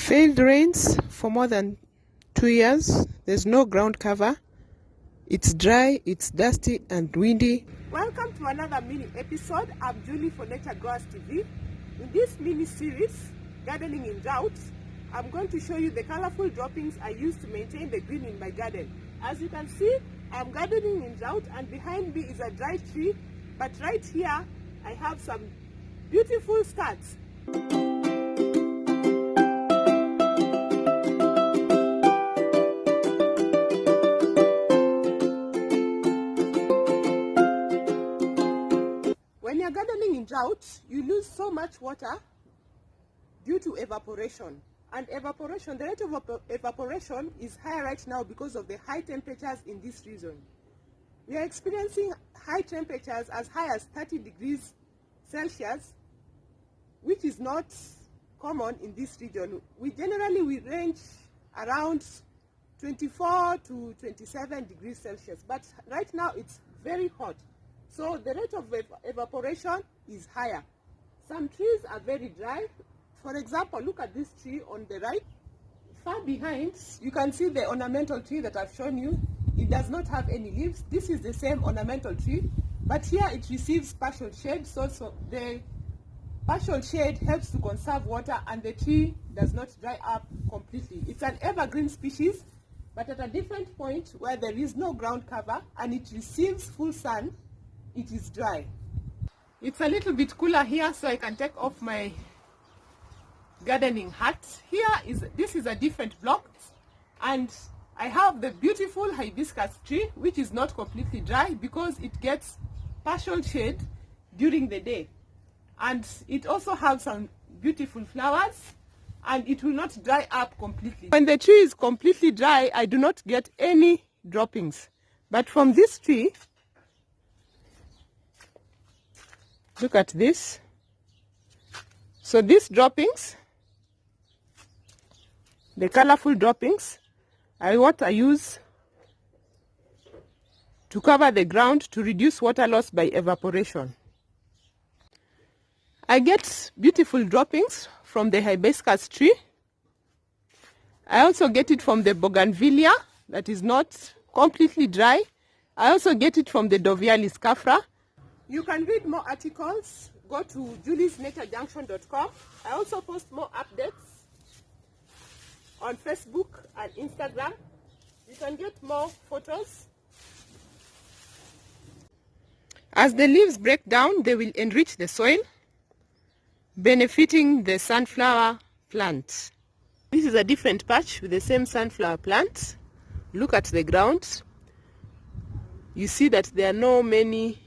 Failed rains for more than 2 years. There's no ground cover. It's dry, it's dusty and windy. Welcome to another mini episode. I'm Julie for Nature Growers TV. In this mini series, Gardening in Drought, I'm going to show you the colorful droppings I use to maintain the green in my garden. As you can see, I'm gardening in drought and behind me is a dry tree, but right here I have some beautiful skirts. When you're gardening in drought, you lose so much water due to evaporation. And evaporation, the rate of evaporation is high right now because of the high temperatures in this region. We are experiencing high temperatures as high as 30 degrees Celsius, which is not common in this region. We range around 24 to 27 degrees Celsius, but right now it's very hot. So the rate of evaporation is higher. Some trees are very dry. For example, look at this tree on the right. Far behind, you can see the ornamental tree that I've shown you. It does not have any leaves. This is the same ornamental tree, but here it receives partial shade, so the partial shade helps to conserve water and the tree does not dry up completely. It's an evergreen species, but at a different point where there is no ground cover and it receives full sun, it is dry. It's a little bit cooler here, so I can take off my gardening hat. This is a different block, and I have the beautiful hibiscus tree, which is not completely dry because it gets partial shade during the day, and it also has some beautiful flowers, and it will not dry up completely. When the tree is completely dry, I do not get any droppings, but from this tree, look at this. So these droppings, the colorful droppings, are what I use to cover the ground to reduce water loss by evaporation. I get beautiful droppings from the hibiscus tree. I also get it from the bougainvillea that is not completely dry. I also get it from the Dovialis scafra. You can read more articles. Go to juliesnaturejunction.com. I also post more updates on Facebook and Instagram. You can get more photos. As the leaves break down, they will enrich the soil, benefiting the sunflower plant. This is a different patch with the same sunflower plant. Look at the ground. You see that there are no many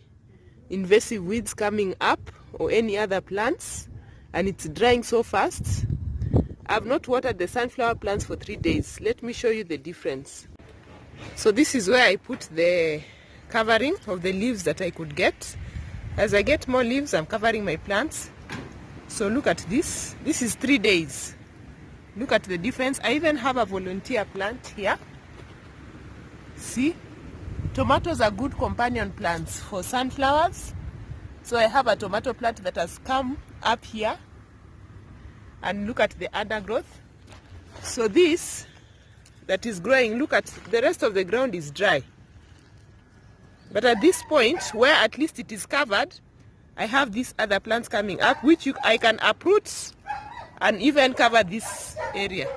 invasive weeds coming up or any other plants, and it's drying so fast. I've not watered the sunflower plants for 3 days. Let me show you the difference. So this is where I put the covering of the leaves that I could get. As I get more leaves, I'm covering my plants. So look at this. This is 3 days. Look at the difference. I even have a volunteer plant here. See? Tomatoes are good companion plants for sunflowers. So I have a tomato plant that has come up here. And look at the undergrowth. So this that is growing, look at the rest of the ground is dry. But at this point, where at least it is covered, I have these other plants coming up, which I can uproot and even cover this area.